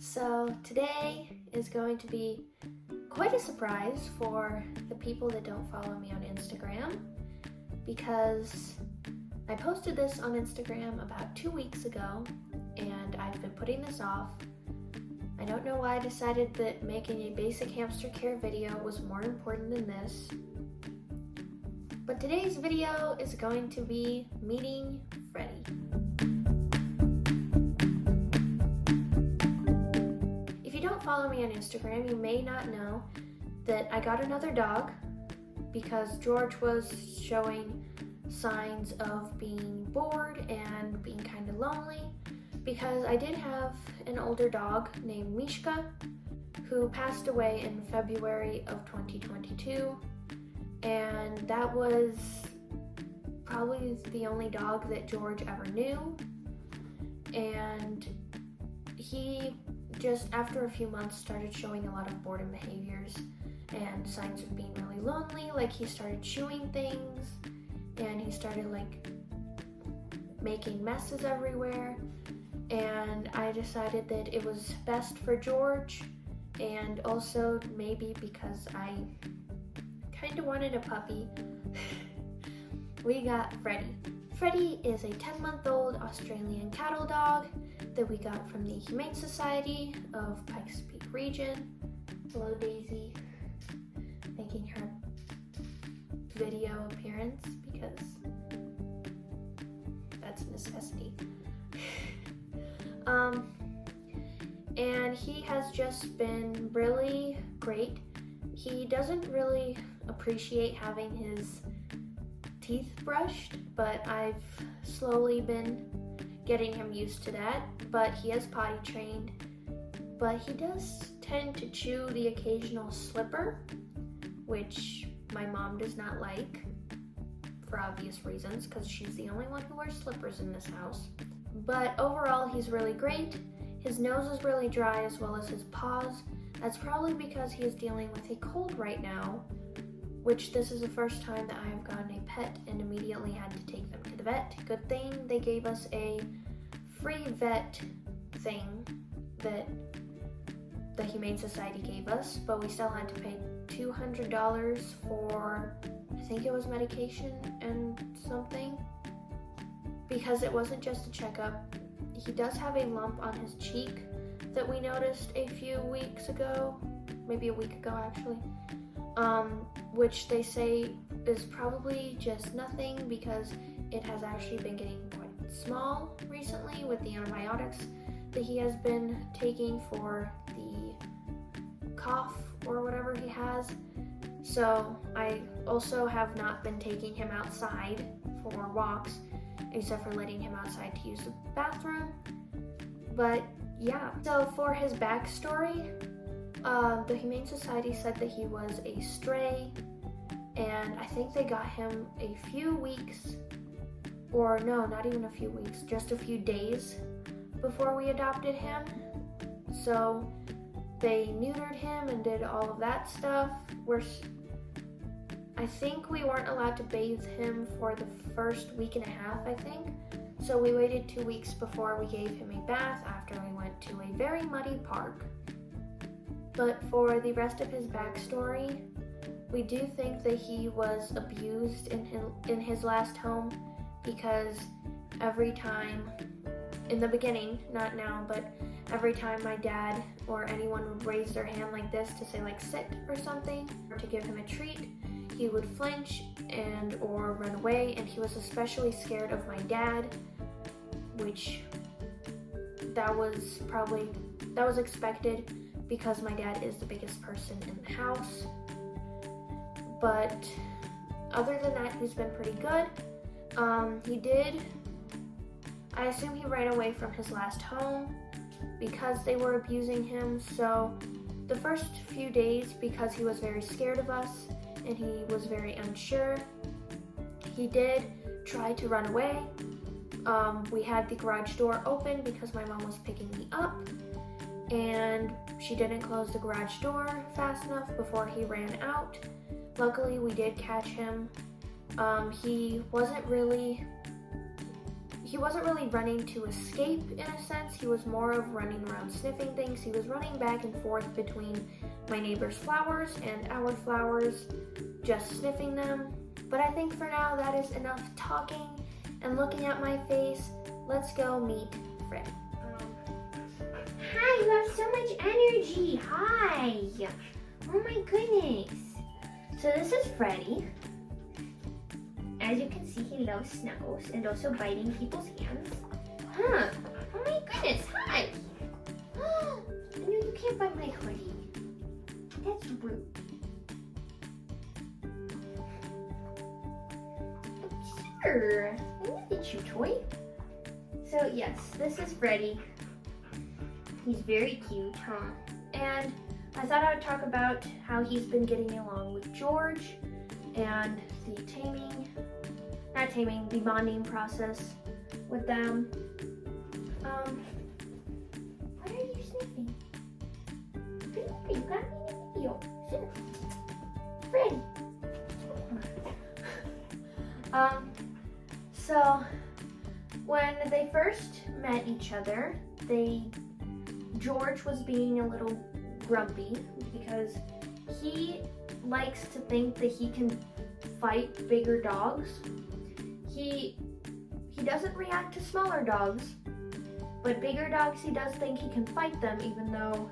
So today is going to be quite a surprise for the people that don't follow me on Instagram, because I posted this on Instagram about 2 weeks ago and I've been putting this off. I don't know why I decided that making a basic hamster care video was more important than this. But today's video is going to be meeting Freddie. If you don't follow me on Instagram, you may not know that I got another dog because George was showing signs of being bored and being kind of lonely, because I did have an older dog named Mishka who passed away in February of 2022, and that was probably the only dog that George ever knew. And he just after a few months started showing a lot of boredom behaviors and signs of being really lonely. Like, he started chewing things and he started making messes everywhere, and I decided that it was best for George, and also maybe because I kind of wanted a puppy. We got Freddie. Freddie is a 10-month-old Australian cattle dog that we got from the Humane Society of Pikes Peak region. Hello, Daisy, making her video appearance because that's a necessity. And he has just been really great. He doesn't really appreciate having his teeth brushed, but I've slowly been getting him used to that. But he is potty trained, but he does tend to chew the occasional slipper, which my mom does not like for obvious reasons, because she's the only one who wears slippers in this house. But overall, he's really great. His nose is really dry, as well as his paws. That's probably because he is dealing with a cold right now, which this is the first time that I have gotten a pet and immediately had to take them to the vet. Good thing they gave us a free vet thing that the Humane Society gave us, but we still had to pay $200 for, I think it was medication and something, because it wasn't just a checkup. He does have a lump on his cheek that we noticed a few weeks ago, maybe a week ago actually, which they say is probably just nothing because it has actually been getting quite small recently with the antibiotics that he has been taking for the cough or whatever he has. So I also have not been taking him outside for walks, except for letting him outside to use the bathroom. But yeah, so for his backstory, the Humane Society said that he was a stray, and I think they got him a few weeks, or no, not even a few weeks, just a few days before we adopted him. So they neutered him and did all of that stuff. I think we weren't allowed to bathe him for the first week and a half, I think. So we waited 2 weeks before we gave him a bath after we went to a very muddy park. But for the rest of his backstory, we do think that he was abused in his last home, because every time, in the beginning, not now, but every time my dad or anyone would raise their hand like this to say sit or something, or to give him a treat, he would flinch or run away, and he was especially scared of my dad, which that was expected because my dad is the biggest person in the house. But other than that, he's been pretty good. I assume he ran away from his last home because they were abusing him. So the first few days, because he was very scared of us and he was very unsure, he did try to run away. We had the garage door open because my mom was picking me up, and she didn't close the garage door fast enough before he ran out. Luckily, we did catch him. He he wasn't really running to escape in a sense. He was more of running around sniffing things. He was running back and forth between my neighbor's flowers and our flowers, just sniffing them. But I think for now that is enough talking and looking at my face. Let's go meet Freddie. Hi, you have so much energy. Hi. Oh my goodness. So this is Freddie. As you can see, he loves snuggles and also biting people's hands. Huh. Oh my goodness. Hi. No, you can't bite my hoodie. That's rude. Sure. I look at you, toy. So yes, this is Freddie. He's very cute, huh? And I thought I would talk about how he's been getting along with George and the bonding process with them. What are you sniffing? Freddie, you got me in the video. Freddie. So when they first met each other, George was being a little grumpy because he likes to think that he can fight bigger dogs. He doesn't react to smaller dogs, but bigger dogs he does think he can fight them, even though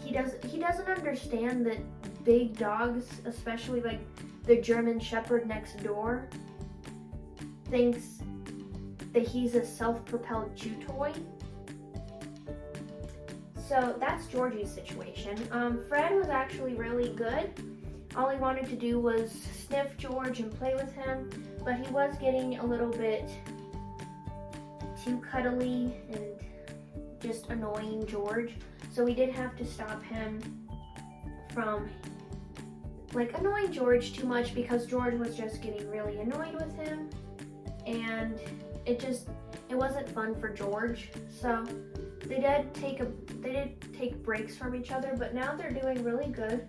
he doesn't understand that big dogs, especially like the German Shepherd next door, thinks that he's a self-propelled chew toy. So that's Georgie's situation. Fred was actually really good. All he wanted to do was sniff George and play with him, but he was getting a little bit too cuddly and just annoying George. So we did have to stop him from annoying George too much, because George was just getting really annoyed with him, and it wasn't fun for George. So they did take breaks from each other, but now they're doing really good.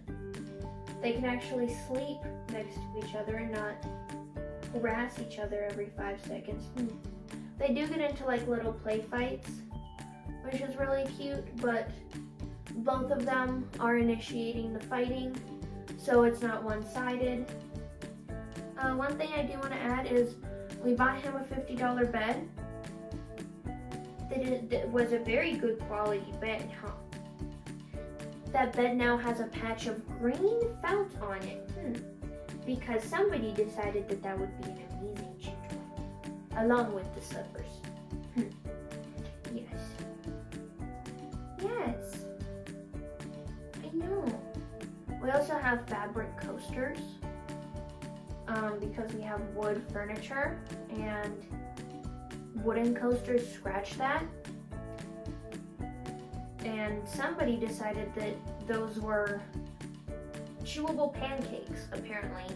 They can actually sleep next to each other and not harass each other every 5 seconds. They do get into little play fights, which is really cute, but both of them are initiating the fighting, so it's not one-sided. One thing I do want to add is we bought him a $50 bed. That was a very good quality bed, huh? That bed now has a patch of green felt on it, because somebody decided that would be an amazing chew toy, along with the slippers. Yes. Yes. I know. We also have fabric coasters, because we have wood furniture, and wooden coasters scratch that. And somebody decided that those were chewable pancakes, apparently.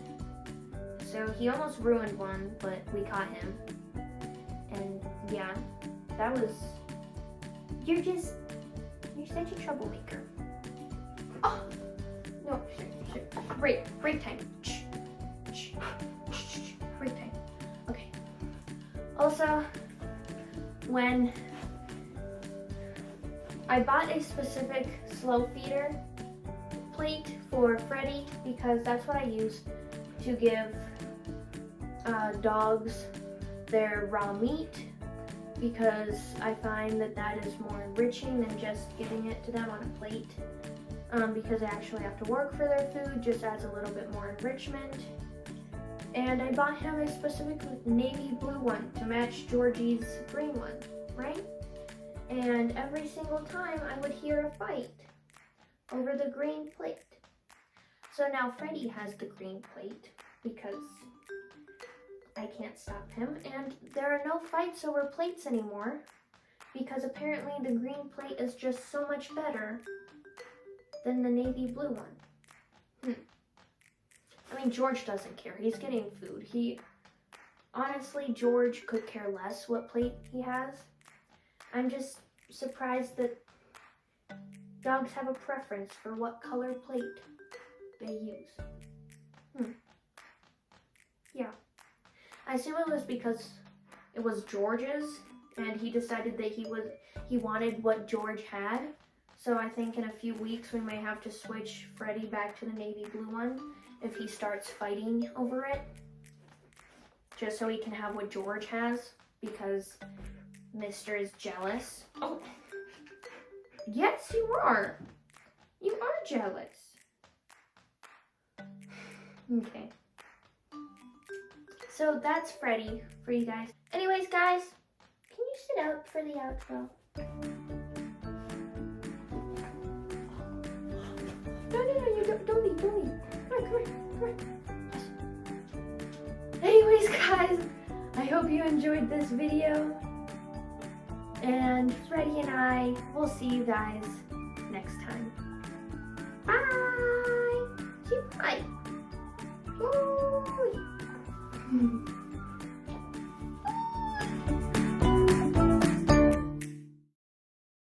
So he almost ruined one, but we caught him. And yeah, you're such a troublemaker. Oh, no, shit. Break time. Break time. Okay. Also, when I bought a specific slow feeder plate for Freddie, because that's what I use to give dogs their raw meat, because I find that is more enriching than just giving it to them on a plate, because they actually have to work for their food. Just adds a little bit more enrichment. And I bought him a specific navy blue one to match Georgie's green one, right? And every single time I would hear a fight over the green plate. So now Freddie has the green plate because I can't stop him, and there are no fights over plates anymore because apparently the green plate is just so much better than the navy blue one. I mean, George doesn't care. He's getting food. Honestly, George could care less what plate he has. I'm just surprised that dogs have a preference for what color plate they use. Yeah. I assume it was because it was George's, and he decided that he wanted what George had. So I think in a few weeks we may have to switch Freddie back to the navy blue one if he starts fighting over it. Just so he can have what George has, because Mr. is jealous. Oh, yes, you are. You are jealous. Okay. So that's Freddie for you guys. Anyways, guys, can you sit up for the outro? No, you don't leave. Come on. Yes. Anyways, guys, I hope you enjoyed this video. And Freddie and I will see you guys next time. Bye! Say bye! Bye!